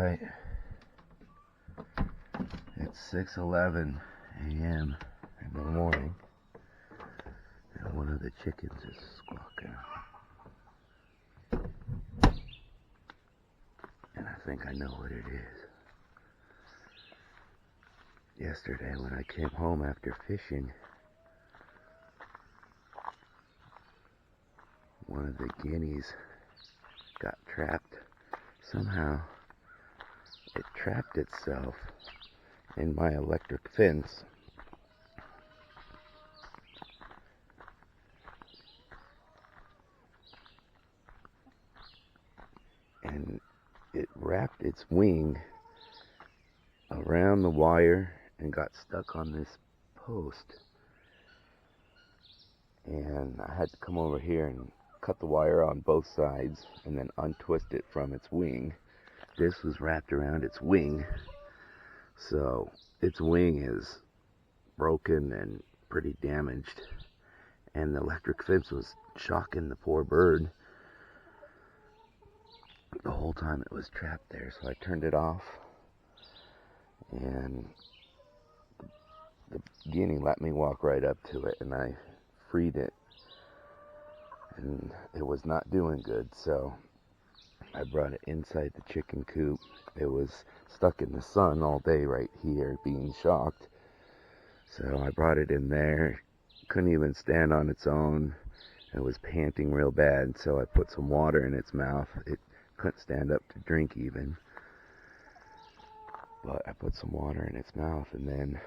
Alright, it's 6:11 a.m. in the morning, and one of the chickens is squawking. And I think I know what it is. Yesterday when I came home after fishing, one of the guineas got trapped. Somehow it trapped itself in my electric fence. And it wrapped its wing around the wire and got stuck on this post. And I had to come over here and cut the wire on both sides and then untwist it from its wing. This was wrapped around its wing, so its wing is broken and pretty damaged, and the electric fence was shocking the poor bird the whole time it was trapped there. So I turned it off, and the guinea let me walk right up to it, and I freed it, and it was not doing good. So I brought it inside the chicken coop. It was stuck in the sun all day right here being shocked, so I brought it in there. Couldn't even stand on its own. It was panting real bad, so I put some water in its mouth. It couldn't stand up to drink even, but I put some water in its mouth, and then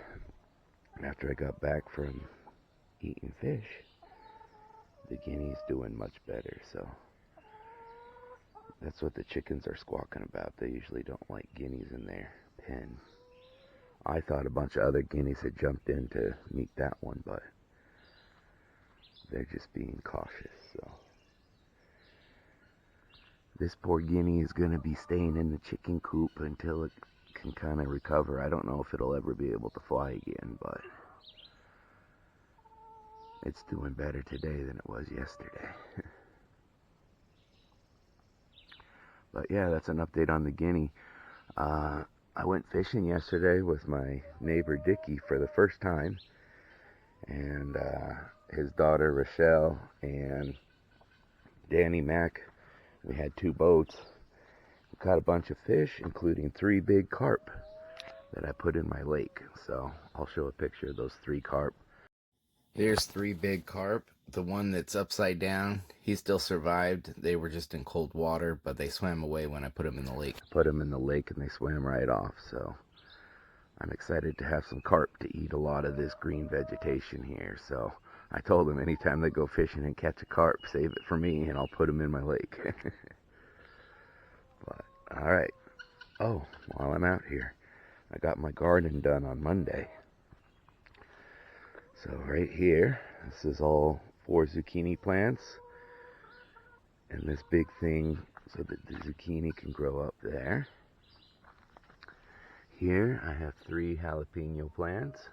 after I got back from eating fish, the guinea's doing much better. So that's what the chickens are squawking about. They usually don't like guineas in their pen. I thought a bunch of other guineas had jumped in to meet that one, but they're just being cautious. So this poor guinea is going to be staying in the chicken coop until it can kind of recover. I don't know if it'll ever be able to fly again, but it's doing better today than it was yesterday. But yeah, that's an update on the guinea. I went fishing yesterday with my neighbor Dickie for the first time, and his daughter Rochelle and Danny Mac. We had 2 boats. We caught a bunch of fish, including 3 big carp that I put in my lake. So I'll show a picture of those 3 carp. Here's 3 big carp. The one that's upside down, he still survived. They were just in cold water, but they swam away when I put them in the lake. Put them in the lake and they swam right off. So I'm excited to have some carp to eat a lot of this green vegetation here. So I told them anytime they go fishing and catch a carp, save it for me and I'll put them in my lake. But alright. Oh, while I'm out here, I got my garden done on Monday. So right here, this is all 4 zucchini plants, and this big thing so that the zucchini can grow up there. Here I have 3 jalapeno plants,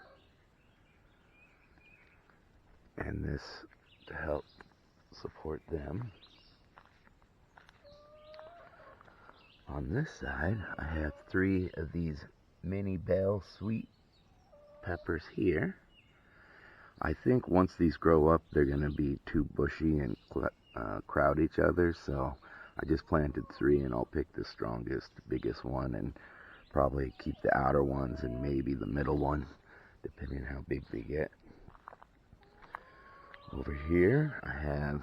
and this to help support them. On this side I have 3 of these mini bell sweet peppers here. I think once these grow up, they're going to be too bushy and crowd each other, so I just planted 3, and I'll pick the strongest, biggest one, and probably keep the outer ones and maybe the middle one, depending on how big they get. Over here, I have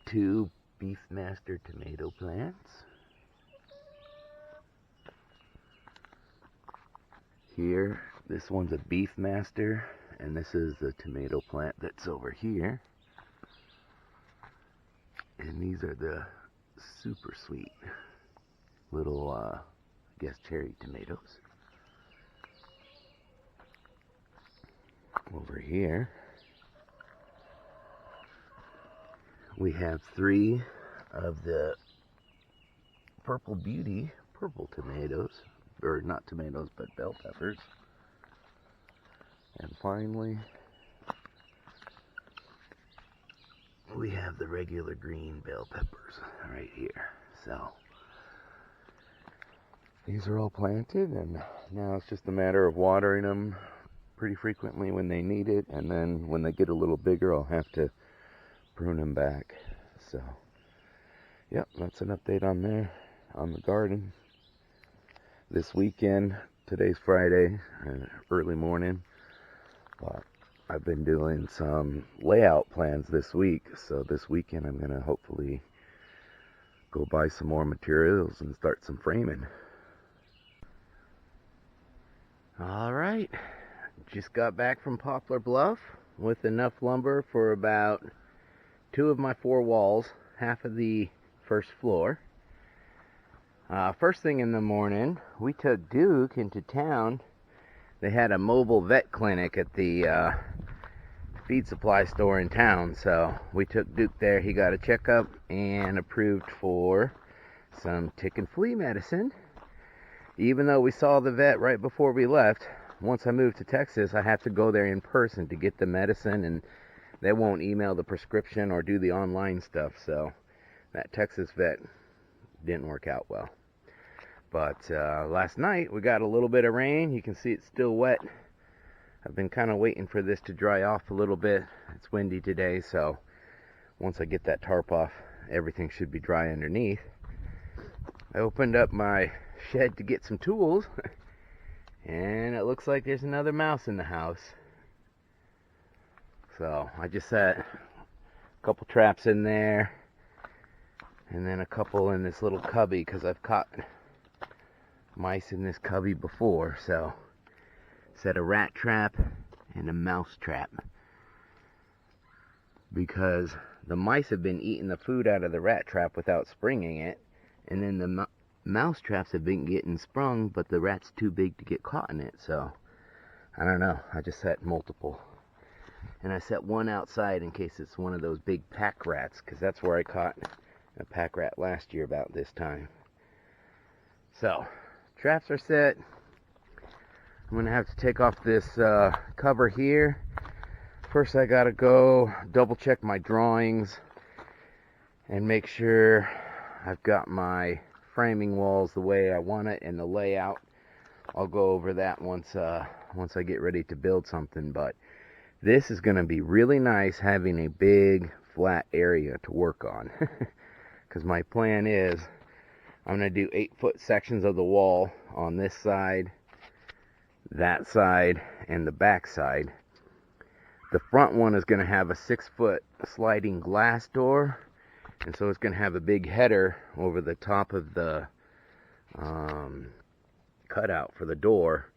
2 Beefmaster tomato plants. Here, this one's a Beefmaster, and this is the tomato plant that's over here. And these are the super sweet little, I guess, cherry tomatoes. Over here, we have 3 of the Purple Beauty purple tomatoes, or not tomatoes, but bell peppers. And finally, we have the regular green bell peppers right here. So these are all planted, and now it's just a matter of watering them pretty frequently when they need it, and then when they get a little bigger I'll have to prune them back. So yep, that's an update on there, on the garden. This weekend, today's Friday, early morning, but I've been doing some layout plans this week, so this weekend I'm going to hopefully go buy some more materials and start some framing. Alright, just got back from Poplar Bluff with enough lumber for about 2 of my 4 walls, half of the first floor. First thing in the morning, we took Duke into town. They had a mobile vet clinic at the feed supply store in town, so we took Duke there. He got a checkup and approved for some tick and flea medicine. Even though we saw the vet right before we left, once I moved to Texas, I have to go there in person to get the medicine, and they won't email the prescription or do the online stuff, so that Texas vet didn't work out well. But last night we got a little bit of rain. You can see it's still wet. I've been kind of waiting for this to dry off a little bit. It's windy today, so once I get that tarp off, everything should be dry underneath. I opened up my shed to get some tools, and it looks like there's another mouse in the house. So I just set a couple traps in there, and then a couple in this little cubby, because I've caught mice in this cubby before. So set a rat trap and a mouse trap, because the mice have been eating the food out of the rat trap without springing it, and then the mouse traps have been getting sprung, but the rat's too big to get caught in it. So I don't know, I just set multiple, and I set one outside in case it's one of those big pack rats, because that's where I caught a pack rat last year about this time. So traps are set. I'm gonna have to take off this cover here. First I gotta go double check my drawings and make sure I've got my framing walls the way I want it and the layout. I'll go over that once I get ready to build something, but this is gonna be really nice having a big flat area to work on, because my plan is I'm gonna do 8-foot sections of the wall on this side, that side, and the back side. The front one is going to have a 6-foot sliding glass door, and so it's going to have a big header over the top of the cutout for the door.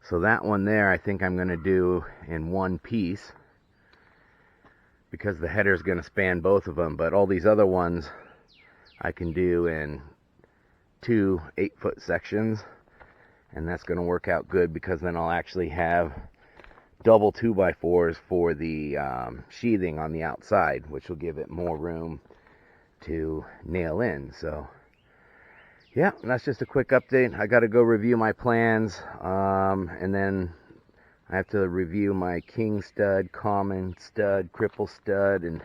So that one there I think I'm going to do in one piece, because the header is going to span both of them, but all these other ones I can do in 2 8-foot sections. And that's going to work out good, because then I'll actually have double 2x4s for the sheathing on the outside, which will give it more room to nail in. So yeah, that's just a quick update. I got to go review my plans, and then I have to review my king stud, common stud, cripple stud, and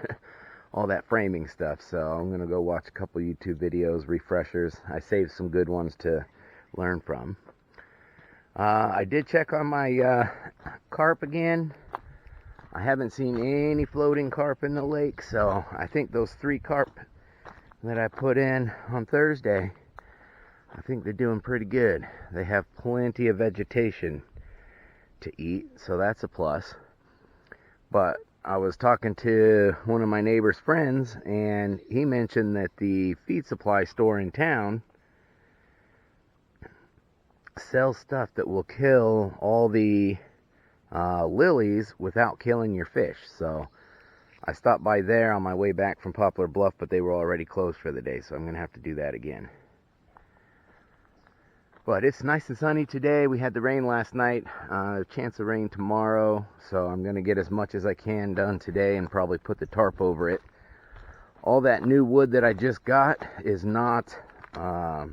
all that framing stuff. So I'm going to go watch a couple YouTube videos, refreshers. I saved some good ones to learn from. I did check on my carp again. I haven't seen any floating carp in the lake, so I think those 3 carp that I put in on Thursday, I think they're doing pretty good. They have plenty of vegetation to eat, so that's a plus. But I was talking to one of my neighbor's friends, and he mentioned that the feed supply store in town sells stuff that will kill all the lilies without killing your fish. So I stopped by there on my way back from Poplar Bluff, but they were already closed for the day, so I'm going to have to do that again. But it's nice and sunny today. We had the rain last night, a chance of rain tomorrow, so I'm going to get as much as I can done today and probably put the tarp over it. All that new wood that I just got is not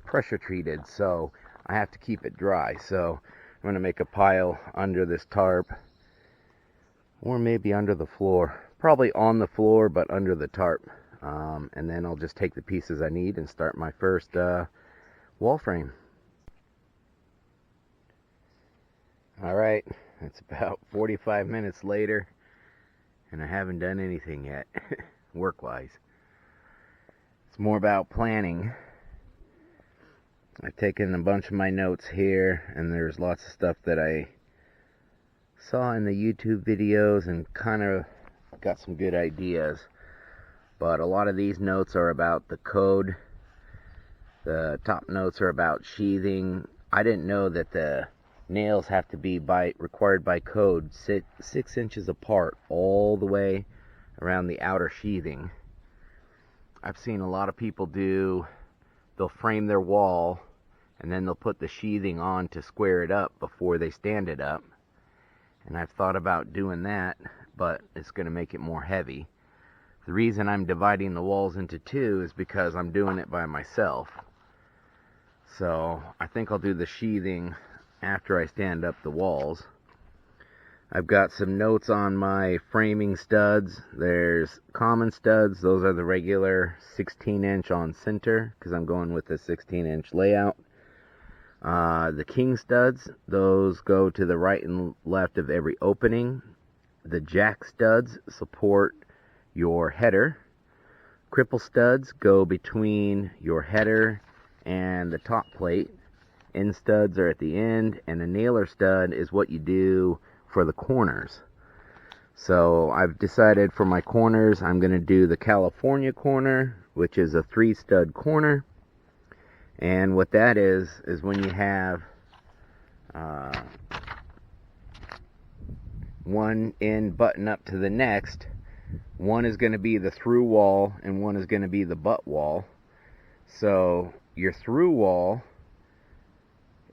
pressure treated, so I have to keep it dry. So I'm going to make a pile under this tarp, or maybe under the floor. Probably on the floor, but under the tarp. And then I'll just take the pieces I need and start my first wall frame. Alright, it's about 45 minutes later, and I haven't done anything yet, work-wise. It's more about planning. I've taken a bunch of my notes here, and there's lots of stuff that I saw in the YouTube videos and kind of got some good ideas. But a lot of these notes are about the code. The top notes are about sheathing. I didn't know that the nails have to be required by code 6 inches apart all the way around the outer sheathing. I've seen a lot of people they'll frame their wall and then they'll put the sheathing on to square it up before they stand it up. And I've thought about doing that, but it's going to make it more heavy. The reason I'm dividing the walls into two is because I'm doing it by myself. So I think I'll do the sheathing after I stand up the walls. I've got some notes on my framing studs. There's common studs. Those are the regular 16-inch on center, because I'm going with the 16-inch layout. The king studs, those go to the right and left of every opening. The jack studs support your header. Cripple studs go between your header and the top plate. End studs are at the end, and a nailer stud is what you do for the corners. So I've decided for my corners, I'm going to do the California corner, which is a 3-stud corner. And what that is when you have one end button up to the next, one is going to be the through wall and one is going to be the butt wall. So your through wall,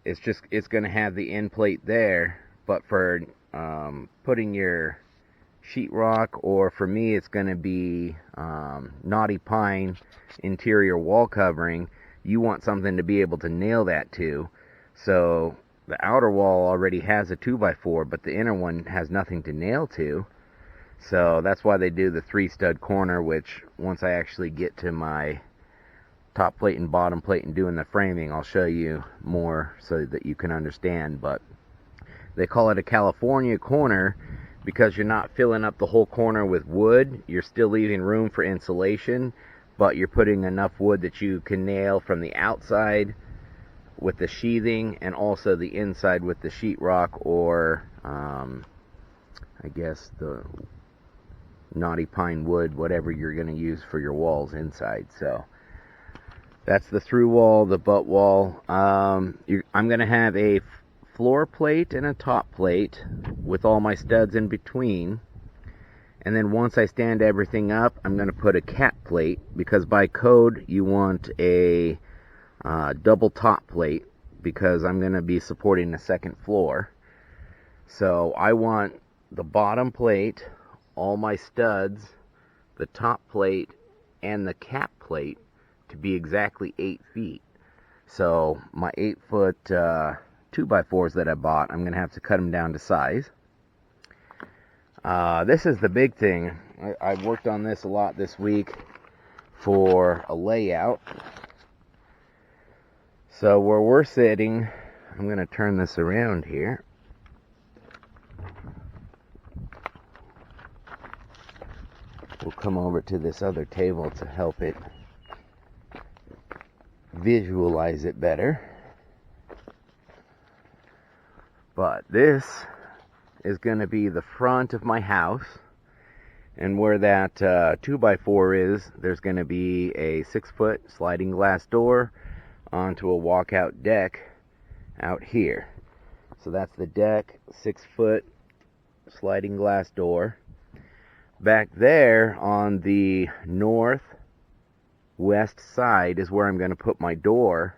it's going to have the end plate there, but for putting your sheetrock, or for me it's going to be knotty pine interior wall covering, you want something to be able to nail that to. So the outer wall already has a 2x4, but the inner one has nothing to nail to. So that's why they do the 3-stud corner, which once I actually get to my top plate and bottom plate and doing the framing, I'll show you more so that you can understand. But they call it a California corner because you're not filling up the whole corner with wood. You're still leaving room for insulation, but you're putting enough wood that you can nail from the outside with the sheathing and also the inside with the sheetrock, or I guess the knotty pine wood, whatever you're going to use for your walls inside. So that's the through wall, the butt wall. I'm going to have a floor plate and a top plate with all my studs in between. And then once I stand everything up, I'm going to put a cap plate, because by code you want a double top plate, because I'm going to be supporting the second floor. So I want the bottom plate, all my studs, the top plate, and the cap plate to be exactly 8 feet. So my 8-foot 2x4s that I bought, I'm going to have to cut them down to size. This is the big thing. I've worked on this a lot this week for a layout. So where we're sitting, I'm going to turn this around here. We'll come over to this other table to help it visualize it better. But this is going to be the front of my house, and where that 2x4 is, there's going to be a 6-foot sliding glass door onto a walkout deck out here. So that's the deck, 6-foot sliding glass door. Back there on the northwest side is where I'm going to put my door,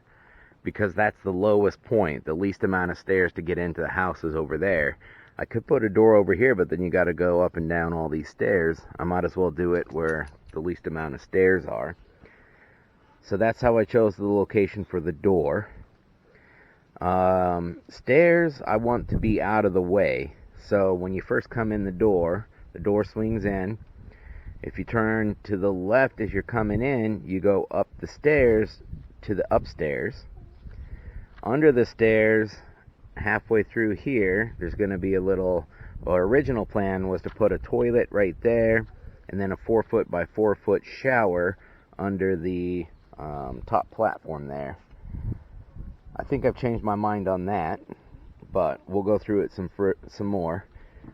because that's the lowest point. The least amount of stairs to get into the house is over there. I could put a door over here, but then you got to go up and down all these stairs. I might as well do it where the least amount of stairs are. So that's how I chose the location for the door. Stairs I want to be out of the way. So when you first come in the door swings in. If you turn to the left as you're coming in, you go up the stairs to the upstairs. Under the stairs halfway through here, there's going to be a little, our original plan was to put a toilet right there, and then a 4-foot by 4-foot shower under the top platform there. I think I've changed my mind on that, but we'll go through it some more.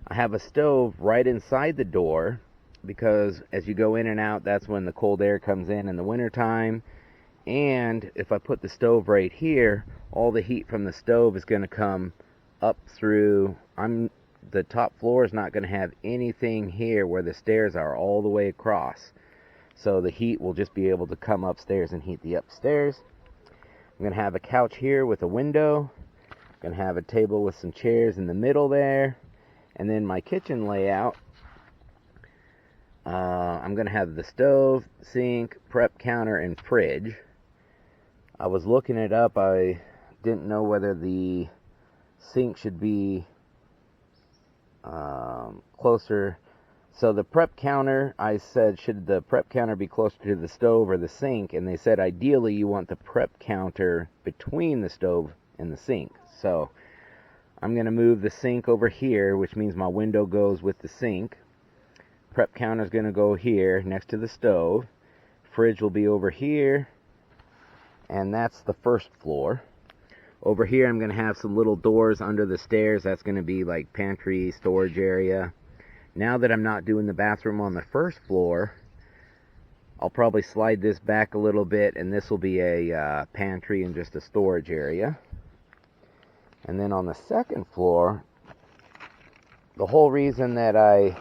I have a stove right inside the door because as you go in and out, that's when the cold air comes in the wintertime. And if I put the stove right here, all the heat from the stove is going to come up through. The top floor is not going to have anything here where the stairs are all the way across. So the heat will just be able to come upstairs and heat the upstairs. I'm going to have a couch here with a window. I'm going to have a table with some chairs in the middle there. And then my kitchen layout, I'm going to have the stove, sink, prep counter, and fridge. I was looking it up. I didn't know whether the sink should be closer. So the prep counter, I said, should the prep counter be closer to the stove or the sink? And they said ideally you want the prep counter between the stove and the sink. So I'm going to move the sink over here, which means my window goes with the sink. Prep counter is going to go here next to the stove. Fridge will be over here, and that's the first floor. Over here I'm going to have some little doors under the stairs. That's going to be like pantry, storage area. Now that I'm not doing the bathroom on the first floor, I'll probably slide this back a little bit, and this will be a pantry and just a storage area. And then on the second floor, the whole reason that I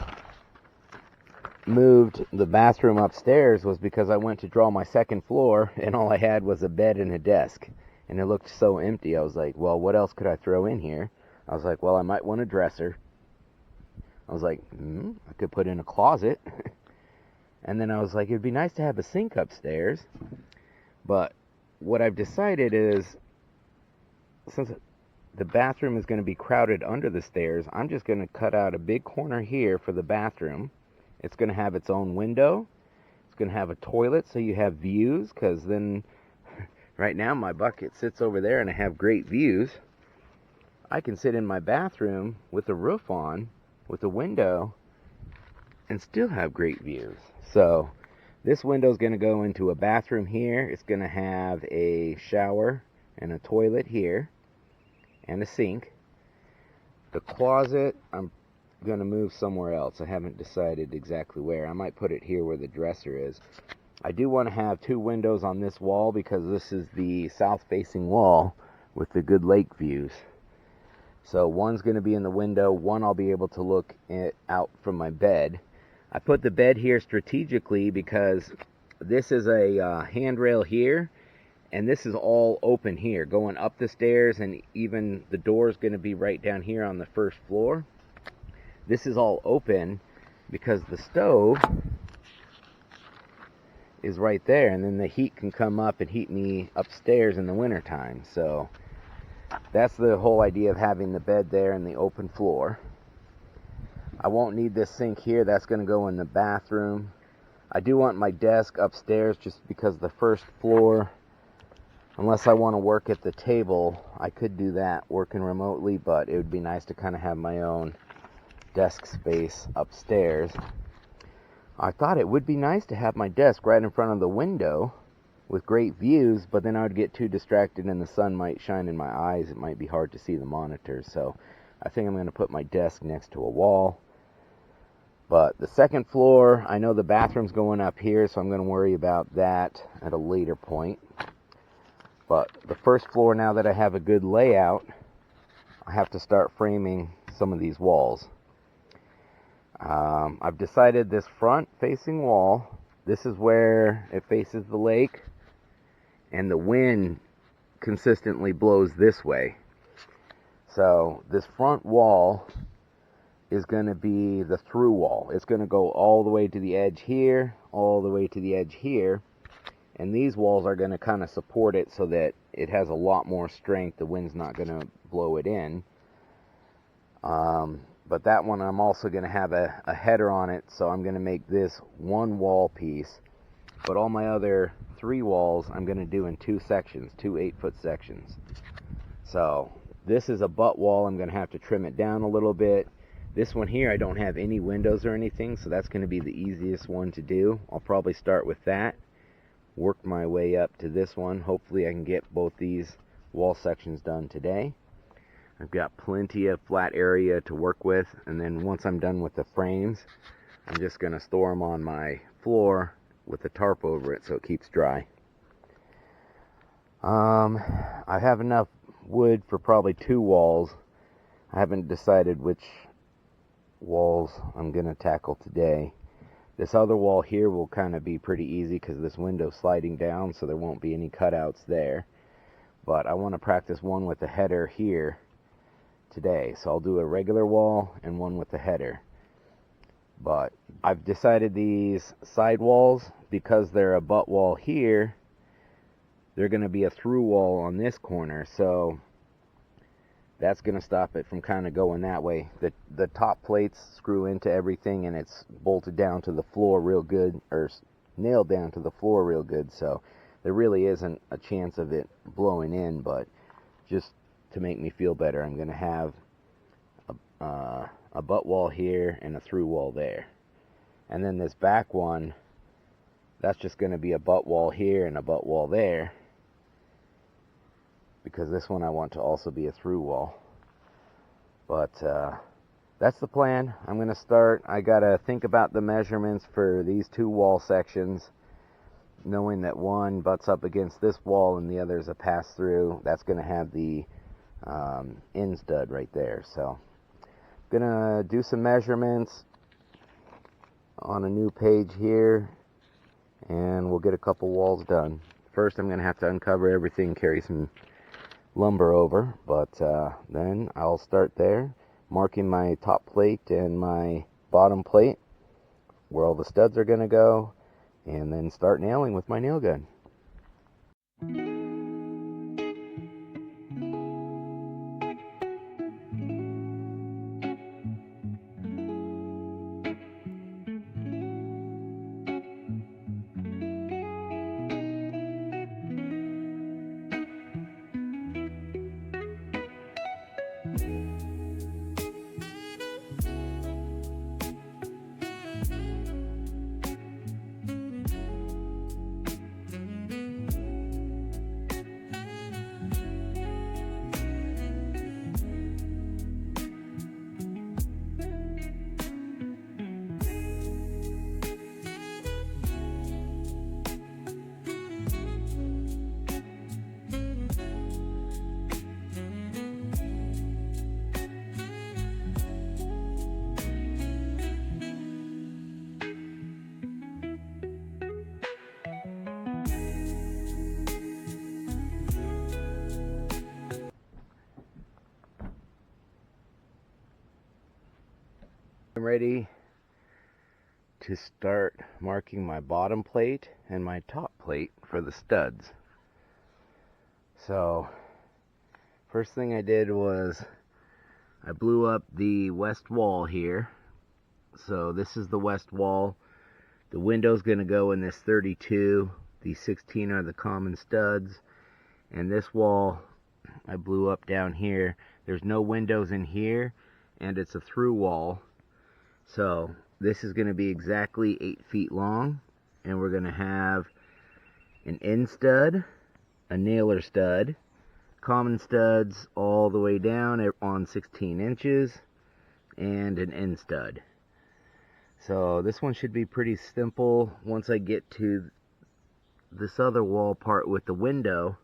moved the bathroom upstairs was because I went to draw my second floor, and all I had was a bed and a desk. And it looked so empty. I was like, well, what else could I throw in here? I was like, well, I might want a dresser. I was like, I could put in a closet. And then I was like, it'd be nice to have a sink upstairs. But what I've decided is, since the bathroom is going to be crowded under the stairs, I'm just going to cut out a big corner here for the bathroom. It's going to have its own window. It's going to have a toilet so you have views, because then right now my bucket sits over there and I have great views. I can sit in my bathroom with the roof on, with a window, and still have great views. So this window is going to go into a bathroom here. It's going to have a shower and a toilet here and a sink. The closet I'm going to move somewhere else. I haven't decided exactly where. I might put it here where the dresser is. I do want to have 2 windows on this wall because this is the south facing wall with the good lake views. So one's going to be in the window, one I'll be able to look out from my bed. I put the bed here strategically because this is a handrail here, and this is all open here, going up the stairs, and even the door is going to be right down here on the first floor. This is all open because the stove is right there, and then the heat can come up and heat me upstairs in the wintertime. So that's the whole idea of having the bed there and the open floor. I won't need this sink here. That's going to go in the bathroom. I do want my desk upstairs just because the first floor, unless I want to work at the table, I could do that working remotely, but it would be nice to kind of have my own desk space upstairs. I thought it would be nice to have my desk right in front of the window with great views, but then I would get too distracted and the sun might shine in my eyes. It might be hard to see the monitor, so I think I'm going to put my desk next to a wall. But the second floor, I know the bathroom's going up here, so I'm going to worry about that at a later point. But the first floor, now that I have a good layout, I have to start framing some of these walls. I've decided this front facing wall, this is where it faces the lake, and the wind consistently blows this way. So this front wall is going to be the through wall. It's going to go all the way to the edge here, all the way to the edge here, and these walls are going to kind of support it so that it has a lot more strength. The wind's not going to blow it in. But that one I'm also going to have a header on it, so I'm going to make this one wall piece. But all my other 3 walls I'm going to do in 2 sections, 2 8-foot sections. So This is a butt wall. I'm going to have to trim it down a little bit. This one here, I don't have any windows or anything, so that's going to be the easiest one to do. I'll probably start with that, work my way up to this one. Hopefully I can get both these wall sections done today. I've got plenty of flat area to work with, and then once I'm done with the frames, I'm just going to store them on my floor with a tarp over it so it keeps dry. I have enough wood for probably 2 walls. I haven't decided which walls I'm going to tackle today. This other wall here will kind of be pretty easy because this window's sliding down, so there won't be any cutouts there. But I want to practice one with the header here today. So I'll do a regular wall and one with the header. But I've decided these side walls, because they're a butt wall here, they're going to be a through wall on this corner. So that's going to stop it from kind of going that way. The top plates screw into everything, and it's bolted down to the floor real good, or nailed down to the floor real good. So there really isn't a chance of it blowing in, but just to make me feel better, I'm going to have a butt wall here and a through wall there. And then this back one, that's just going to be a butt wall here and a butt wall there, because this one I want to also be a through wall. But that's the plan. I'm going to start. I got to think about the measurements for these 2 wall sections, knowing that one butts up against this wall and the other is a pass-through. That's going to have the end stud right there. So I'm going to do some measurements on a new page here, and we'll get a couple walls done. First, I'm going to have to uncover everything, carry some lumber over, but then I'll start there, marking my top plate and my bottom plate, where all the studs are going to go, and then start nailing with my nail gun. I'm ready to start marking my bottom plate and my top plate for the studs. So first thing I did was I blew up the west wall here. So this is the west wall. The window's going to go in this 32. These 16 are the common studs. And this wall I blew up down here. There's no windows in here, and it's a through wall. So this is going to be exactly 8 feet long, and we're going to have an end stud, a nailer stud, common studs all the way down on 16 inches, and an end stud. So this one should be pretty simple. Once I get to this other wall part with the window,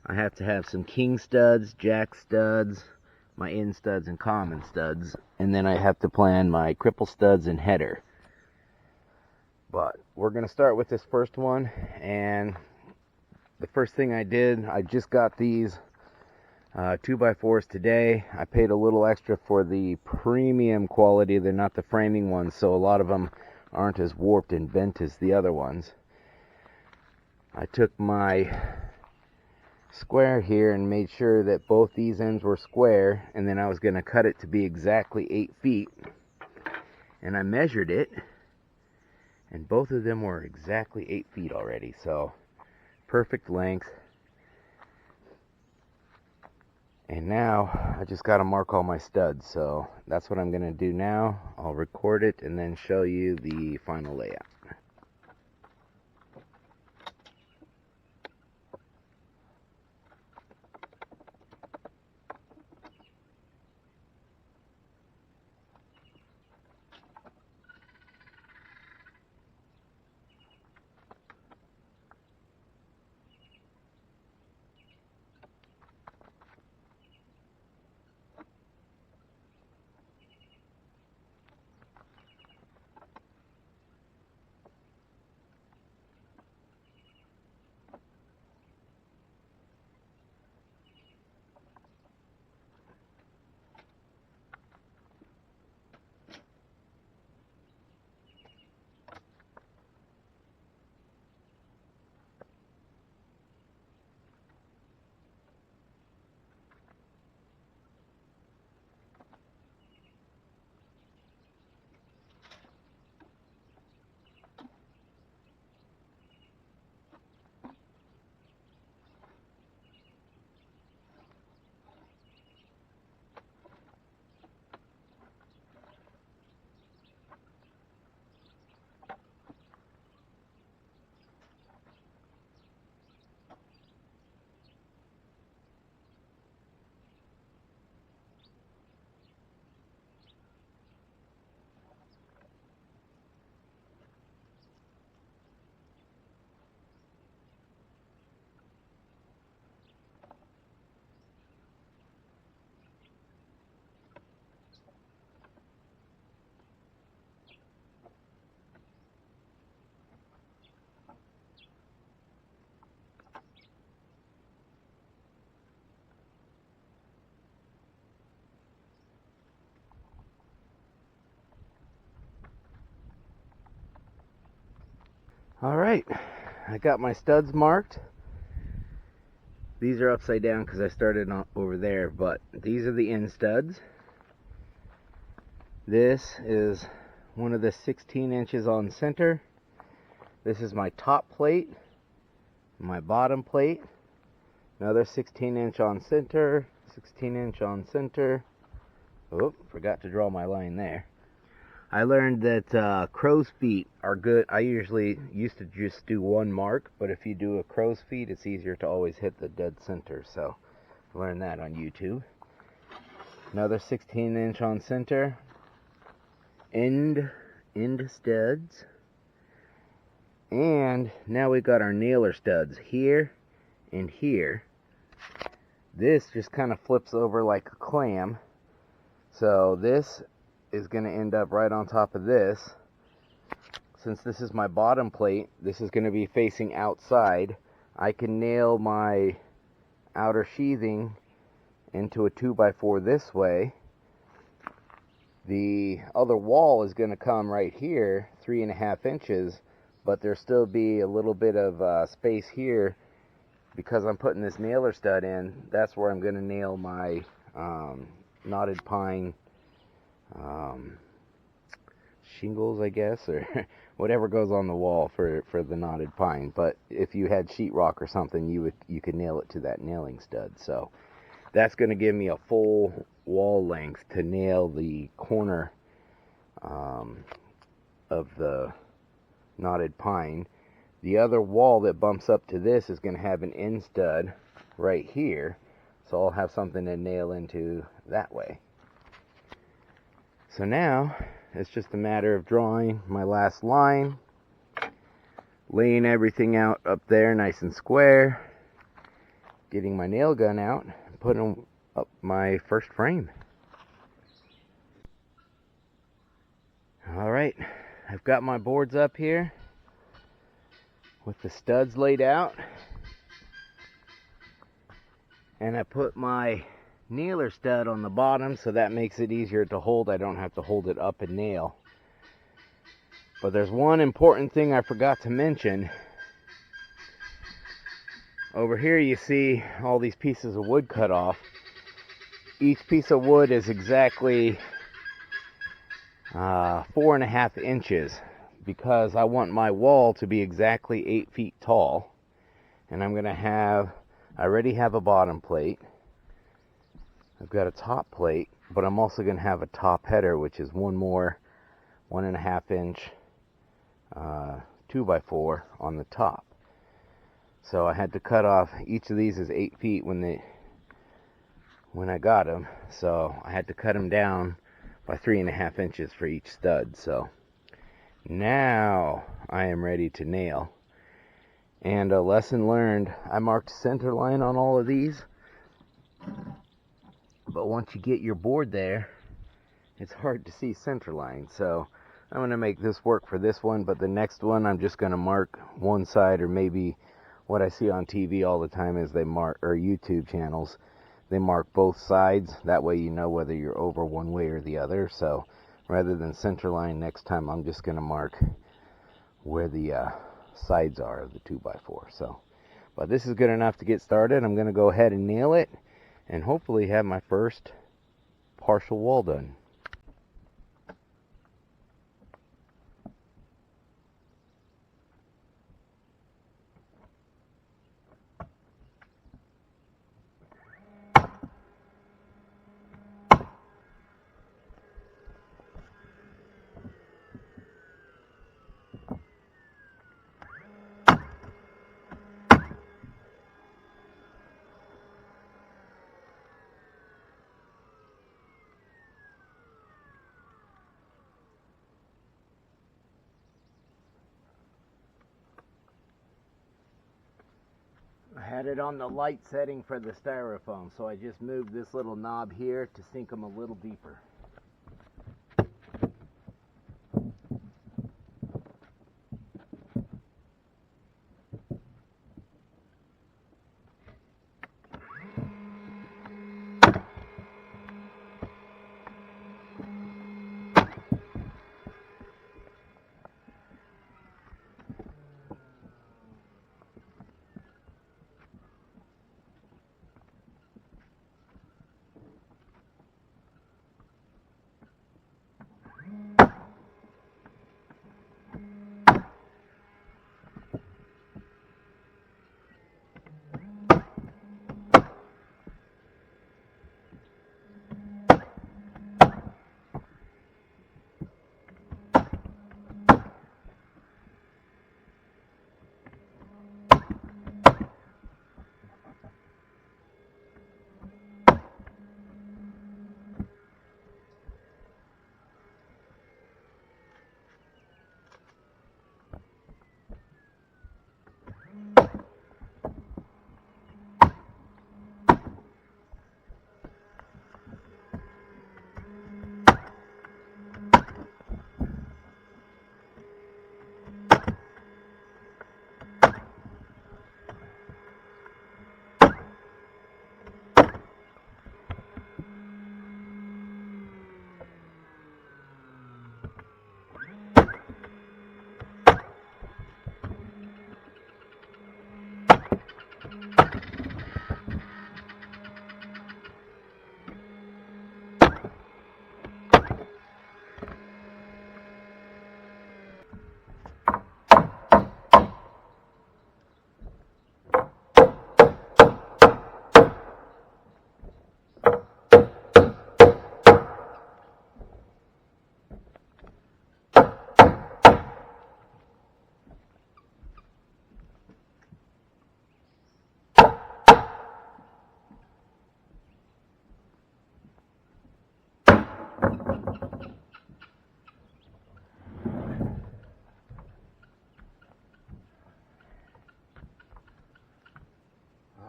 I have to have some king studs, jack studs, my end studs, and common studs, and then I have to plan my cripple studs and header. But we're going to start with this first one, and the first thing I did, I just got these 2x4s today. I paid a little extra for the premium quality. They're not the framing ones, so a lot of them aren't as warped and bent as the other ones. I took my square here and made sure that both these ends were square, and then I was going to cut it to be exactly 8 feet, and I measured it, and both of them were exactly 8 feet already, so perfect length. And now I just got to mark all my studs, so that's what I'm going to do now. I'll record it and then show you the final layout. Alright, I got my studs marked. These are upside down because I started over there, but these are the end studs. This is one of the 16 inches on center. This is my top plate, my bottom plate, another 16 inch on center, 16 inch on center. Oh, forgot to draw my line there. I learned that crow's feet are good. I usually used to just do one mark, but if you do a crow's feet, it's easier to always hit the dead center. So I learned that on YouTube. Another 16 inch on center. End studs. And now we've got our nailer studs here and here. This just kind of flips over like a clam. So this is going to end up right on top of this. Since this is my bottom plate, this is going to be facing outside. I can nail my outer sheathing into a 2x4 this way. The other wall is going to come right here, 3.5 inches, but there'll still be a little bit of space here because I'm putting this nailer stud in. That's where I'm going to nail my knotted pine shingles, I guess, or whatever goes on the wall for the knotted pine. But if you had sheetrock or something, you could nail it to that nailing stud. So that's going to give me a full wall length to nail the corner of the knotted pine. The other wall that bumps up to this is going to have an end stud right here, so I'll have something to nail into that way. So now it's just a matter of drawing my last line, laying everything out up there nice and square, getting my nail gun out, and putting up my first frame. Alright, I've got my boards up here with the studs laid out, and I put my nailer stud on the bottom, so that makes it easier to hold. I don't have to hold it up and nail. But there's one important thing I forgot to mention. Over here you see all these pieces of wood cut off. Each piece of wood is exactly 4.5 inches, because I want my wall to be exactly 8 feet tall. And I'm going to have, I already have a bottom plate. I've got a top plate, but I'm also going to have a top header, which is one more 1.5 inch 2x4 on the top. So I had to cut off, each of these is 8 feet when I got them, so I had to cut them down by 3.5 inches for each stud. So now I am ready to nail. And a lesson learned, I marked center line on all of these, but once you get your board there, it's hard to see center line. So I'm going to make this work for this one, but the next one I'm just going to mark one side, or maybe what I see on TV all the time is they mark, or YouTube channels, they mark both sides. That way you know whether you're over one way or the other. So rather than center line, next time I'm just going to mark where the sides are of the 2x4. So, but this is good enough to get started. I'm going to go ahead and nail it and hopefully have my first partial wall done. I had it on the light setting for the styrofoam, so I just moved this little knob here to sink them a little deeper.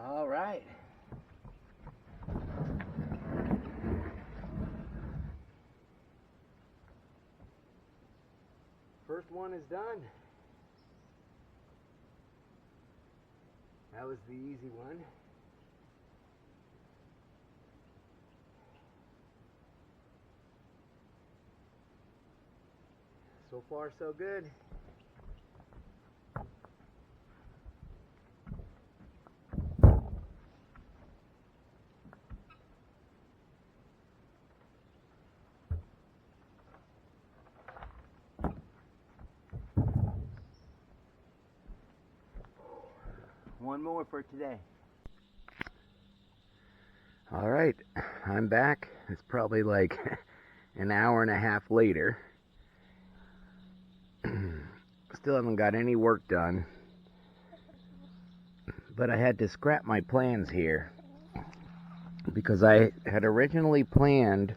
All right. First one is done. That was the easy one. So far, so good. One more for today. Alright, I'm back. It's probably like an hour and a half later. Still haven't got any work done. But I had to scrap my plans here because I had originally planned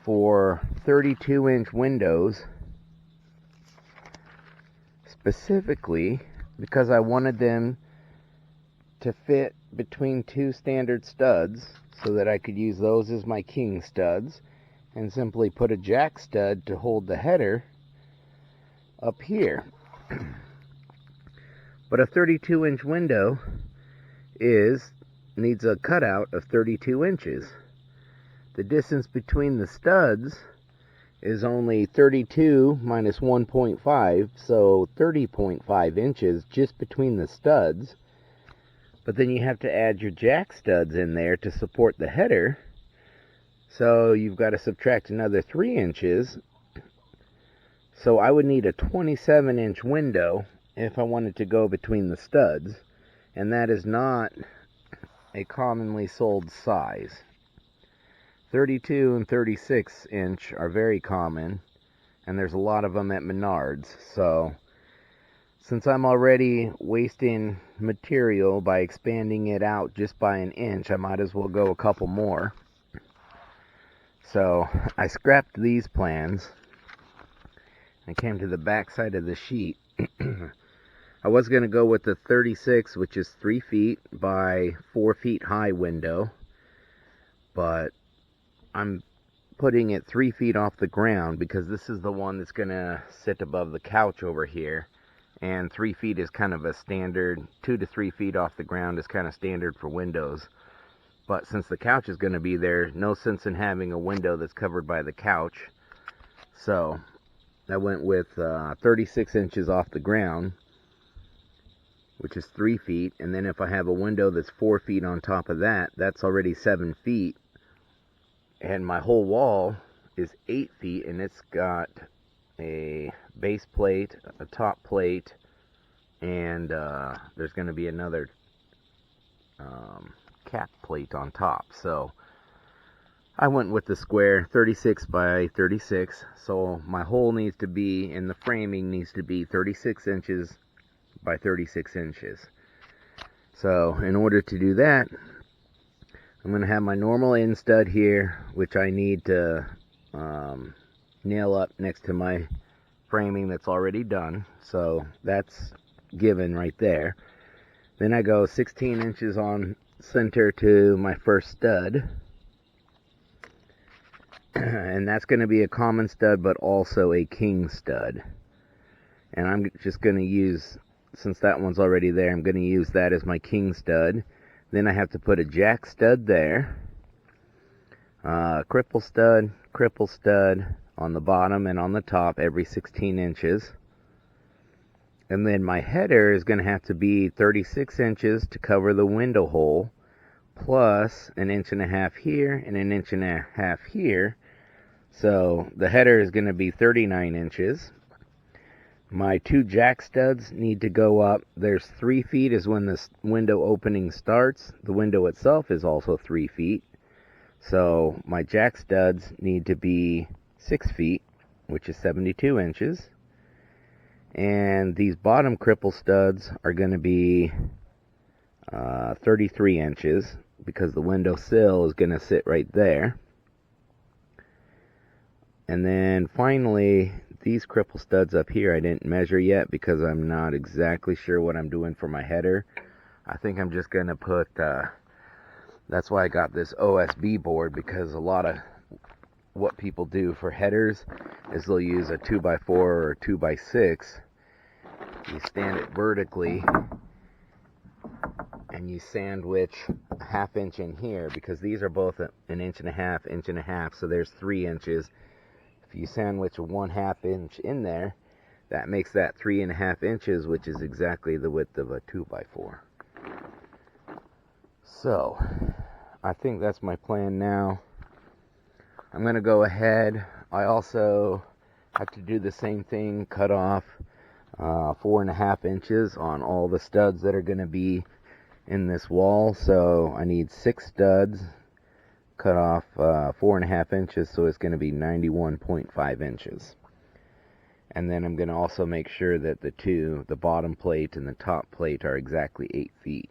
for 32-inch windows, specifically because I wanted them to fit between two standard studs so that I could use those as my king studs and simply put a jack stud to hold the header up here. But a 32-inch window needs a cutout of 32 inches. The distance between the studs is only 32 minus 1.5, so 30.5 inches just between the studs. But then you have to add your jack studs in there to support the header, so you've got to subtract another 3 inches. So I would need a 27-inch window if I wanted to go between the studs, and that is not a commonly sold size. 32 and 36 inch are very common, and there's a lot of them at Menards. So since I'm already wasting material by expanding it out just by an inch, I might as well go a couple more. So I scrapped these plans. I came to the back side of the sheet. I was going to go with the 36, which is 3 feet by 4 feet high window, but I'm putting it 3 feet off the ground because this is the one that's going to sit above the couch over here, and 3 feet is kind of a standard. 2 to 3 feet off the ground is kind of standard for windows, but since the couch is going to be there, no sense in having a window that's covered by the couch. So I went with 36 inches off the ground, which is 3 feet, and then if I have a window that's 4 feet on top of that, that's already 7 feet, and my whole wall is 8 feet, and it's got a base plate, a top plate, and there's going to be another cap plate on top. So I went with the square 36 by 36, so my hole needs to be, and the framing needs to be 36 inches by 36 inches. So in order to do that, I'm going to have my normal end stud here, which I need to nail up next to my framing that's already done. So that's given right there. Then I go 16 inches on center to my first stud. And that's going to be a common stud, but also a king stud. And I'm just going to use, since that one's already there, I'm going to use that as my king stud. Then I have to put a jack stud there, cripple stud on the bottom and on the top every 16 inches. And then my header is going to have to be 36 inches to cover the window hole, plus an inch and a half here and an inch and a half here. So the header is going to be 39 inches. My 2 jack studs need to go up. There's 3 feet is when this window opening starts. The window itself is also 3 feet. So my jack studs need to be 6 feet, which is 72 inches. And these bottom cripple studs are going to be 33 inches because the window sill is going to sit right there. And then finally, these cripple studs up here I didn't measure yet because I'm not exactly sure what I'm doing for my header. I think I'm just going to put, that's why I got this OSB board, because a lot of what people do for headers is they'll use a 2x4 or a 2x6. You stand it vertically and you sandwich a ½ inch in here, because these are both an inch and a half, so there's 3 inches. If you sandwich a 1/2 inch in there, that makes that 3.5 inches, which is exactly the width of a 2x4. So I think that's my plan now. I'm going to go ahead. I also have to do the same thing, cut off 4.5 inches on all the studs that are going to be in this wall. So I need 6 studs, cut off 4.5 inches, so it's going to be 91.5 inches. And then I'm going to also make sure that the bottom plate and the top plate are exactly 8 feet.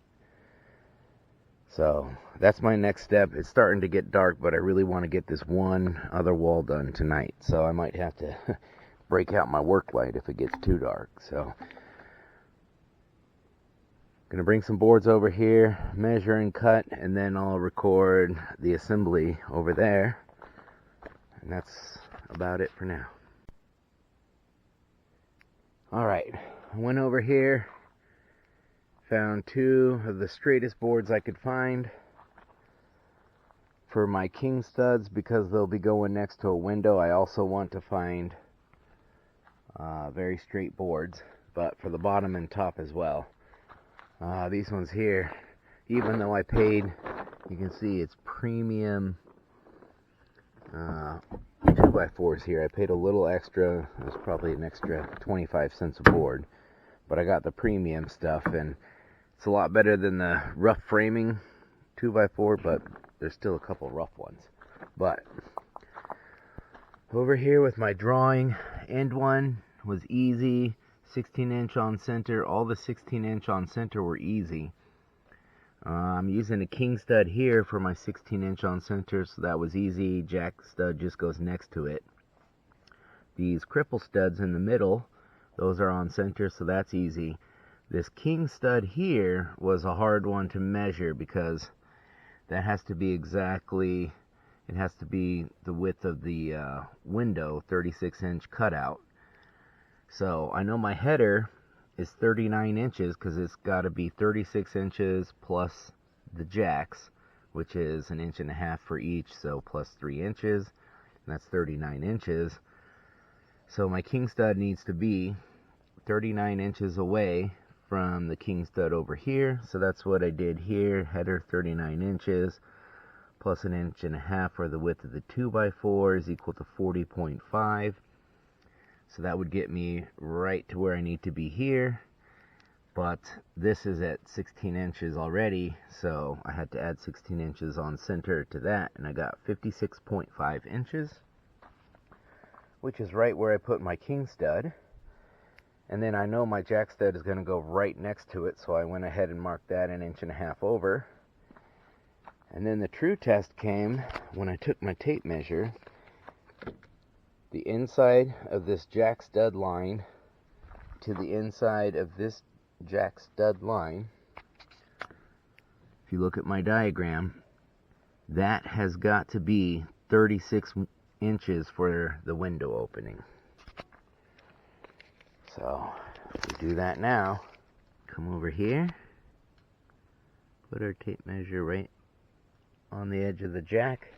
So that's my next step. It's starting to get dark, but I really want to get this one other wall done tonight. So I might have to break out my work light if it gets too dark. So I'm going to bring some boards over here, measure and cut, and then I'll record the assembly over there. And that's about it for now. Alright, I went over here, found 2 of the straightest boards I could find for my king studs because they'll be going next to a window. I also want to find very straight boards, but for the bottom and top as well. These ones here, even though I paid, you can see it's premium 2x4s here. I paid a little extra. It was probably an extra 25 cents a board, but I got the premium stuff, and it's a lot better than the rough framing 2x4, but there's still a couple rough ones. But over here with my drawing, end one was easy. 16-inch on center. All the 16-inch on center were easy. I'm using a king stud here for my 16-inch on center, so that was easy. Jack stud just goes next to it. These cripple studs in the middle, those are on center, so that's easy. This king stud here was a hard one to measure because that has to be exactly, it has to be the width of the window, 36-inch cutout. So I know my header is 39 inches because it's got to be 36 inches plus the jacks, which is 1.5 inches for each, so plus 3 inches, and that's 39 inches. So my king stud needs to be 39 inches away from the king stud over here, so that's what I did here. Header 39 inches plus 1.5 inches for the width of the 2x4 is equal to 40.5. So that would get me right to where I need to be here, but this is at 16 inches already, so I had to add 16 inches on center to that, and I got 56.5 inches, which is right where I put my king stud. And then I know my jack stud is going to go right next to it, so I went ahead and marked that 1.5 inches over. And then the true test came when I took my tape measure. The inside of this jack stud line to the inside of this jack stud line, if you look at my diagram, that has got to be 36 inches for the window opening. So we do that now. Come over here, put our tape measure right on the edge of the jack,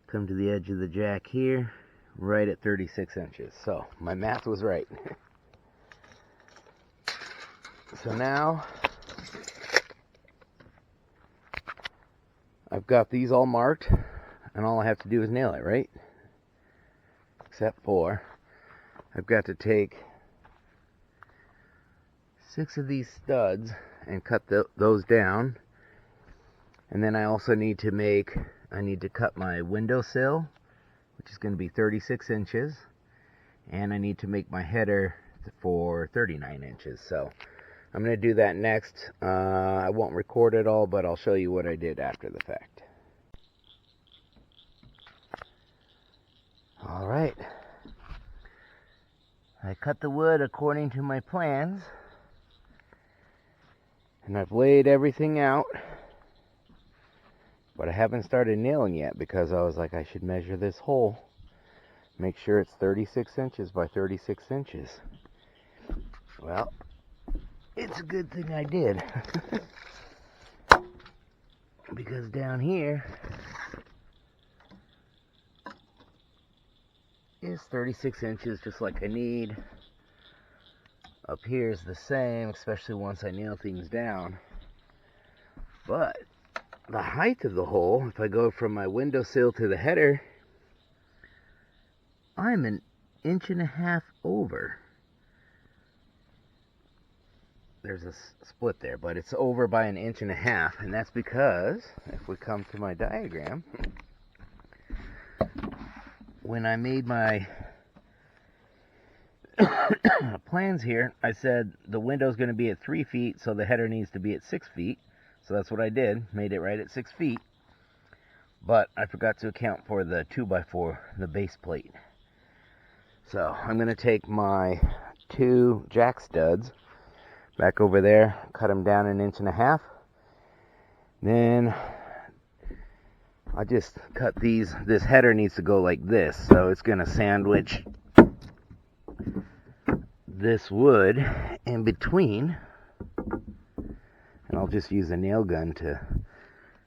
come to the edge of the jack here, right at 36 inches. So my math was right. So now I've got these all marked, and all I have to do is nail it, right? Except for I've got to take 6 of these studs and cut those down. And then I also need to cut my windowsill, which is going to be 36 inches. And I need to make my header for 39 inches. So I'm going to do that next. I won't record it all, but I'll show you what I did after the fact. Alright. I cut the wood according to my plans. And I've laid everything out. But I haven't started nailing yet because I was like, I should measure this hole. Make sure it's 36 inches by 36 inches. Well, it's a good thing I did. Because down here is 36 inches just like I need. Up here is the same, especially once I nail things down. But the height of the hole, if I go from my windowsill to the header, I'm 1.5 inches over. there's a split there, but it's over by 1.5 inches, and that's because if we come to my diagram, when I made my plans here, I said the window's going to be at 3 feet, so the header needs to be at 6 feet. So that's what I did, made it right at 6 feet. But I forgot to account for the 2x4, the base plate. So I'm going to take my 2 jack studs back over there, cut them down 1.5 inches. Then I just cut these. This header needs to go like this, so it's going to sandwich this wood in between. And I'll just use a nail gun to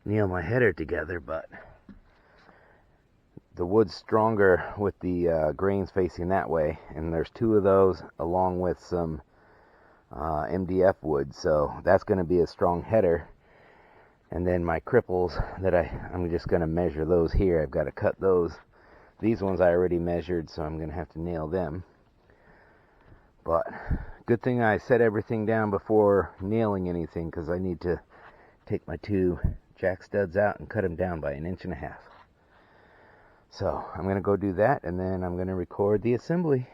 nail my header together, but the wood's stronger with the grains facing that way, and there's 2 of those along with some MDF wood, so that's going to be a strong header. And then my cripples that I'm just going to measure those here. I've got to cut those. These ones I already measured, so I'm going to have to nail them. But good thing I set everything down before nailing anything, because I need to take my 2 jack studs out and cut them down by 1.5 inches. So I'm going to go do that, and then I'm going to record the assembly.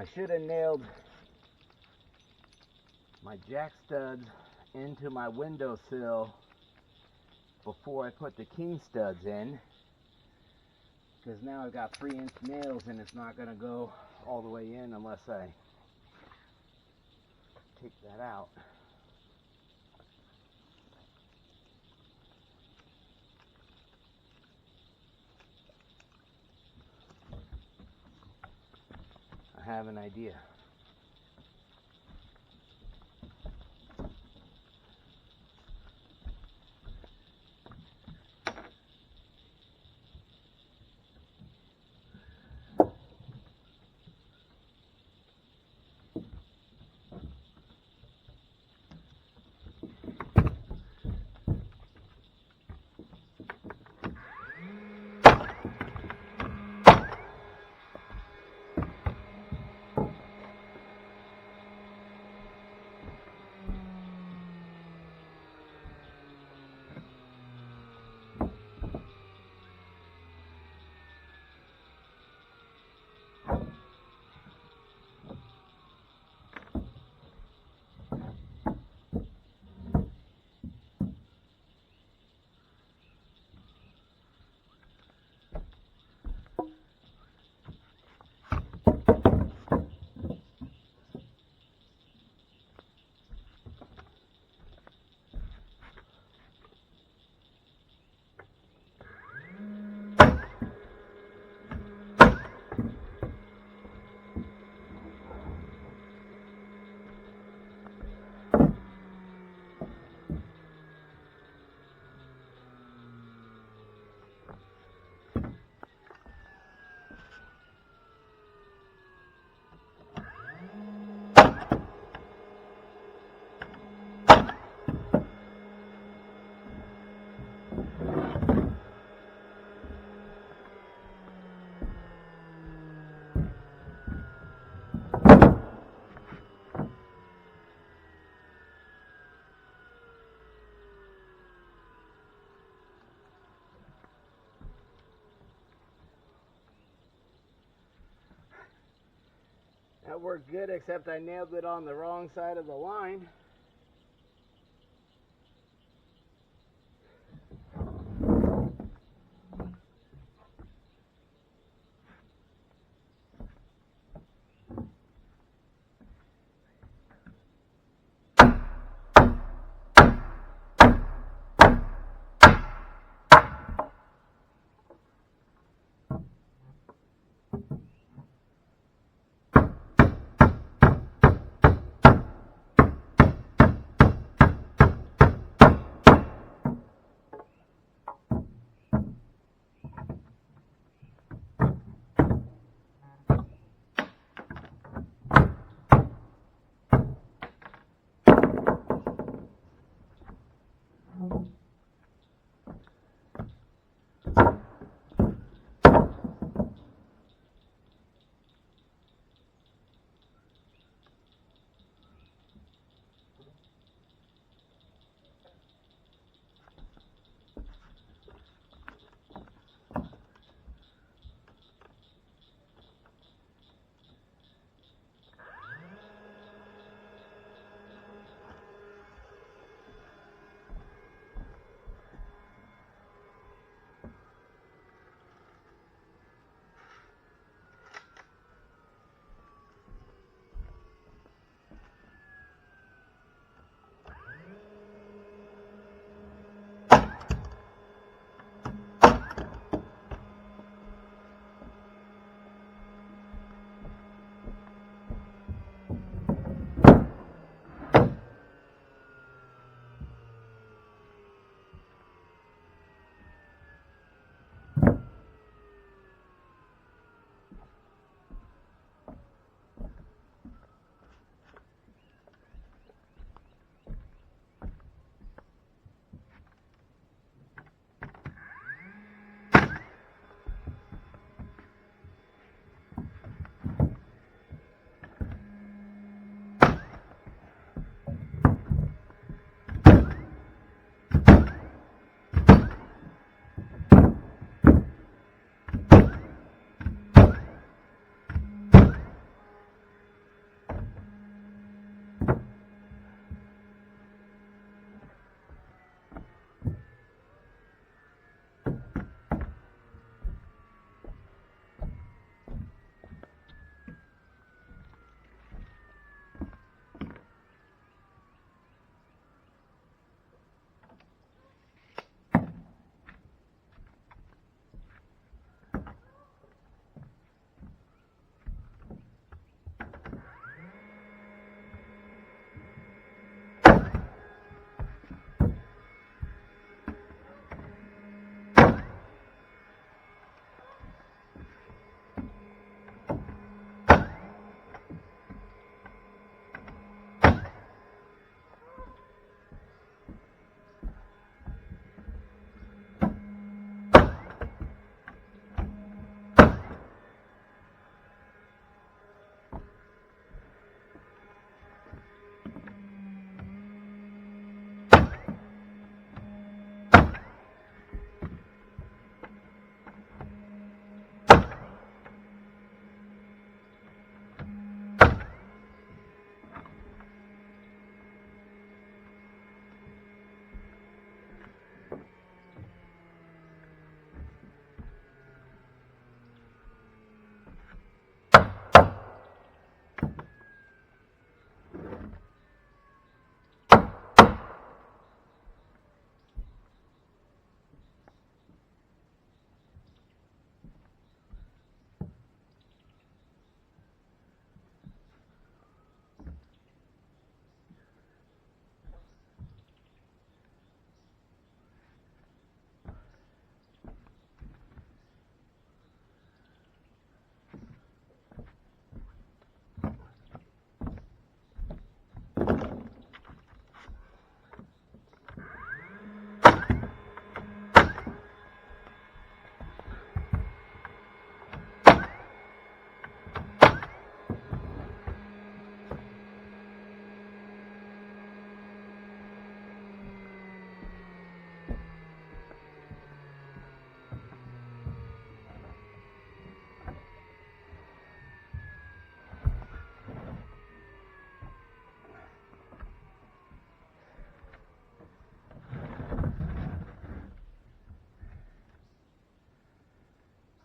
I should have nailed my jack studs into my windowsill before I put the king studs in, because now I've got 3-inch nails and it's not going to go all the way in unless I take that out. I have an idea. That worked good, except I nailed it on the wrong side of the line.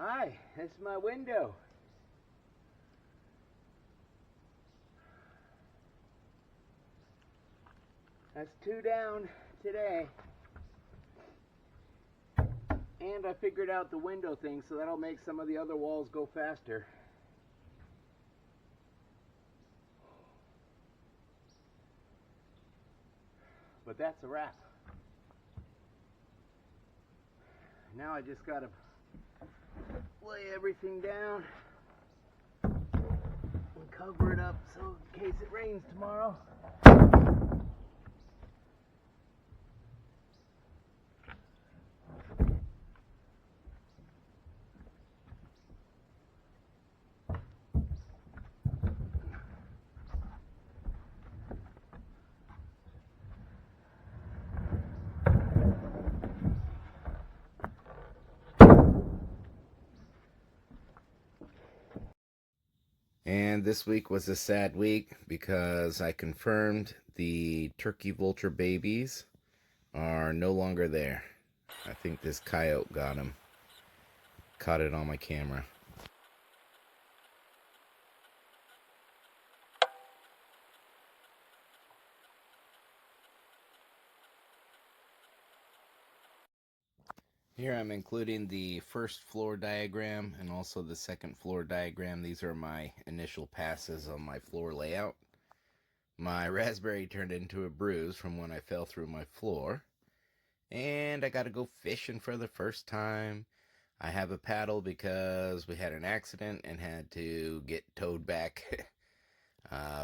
Hi, that's my window. That's 2 down today. And I figured out the window thing, so that'll make some of the other walls go faster. But that's a wrap. Now I just gotta lay everything down and cover it up so in case it rains tomorrow. And this week was a sad week because I confirmed the turkey vulture babies are no longer there. I think this coyote got them. Caught it on my camera. Here I'm including the first floor diagram and also the second floor diagram. These are my initial passes on my floor layout. My raspberry turned into a bruise from when I fell through my floor. And I got to go fishing for the first time. I have a paddle because we had an accident and had to get towed back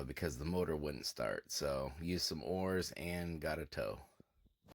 because the motor wouldn't start. So used some oars and got a tow.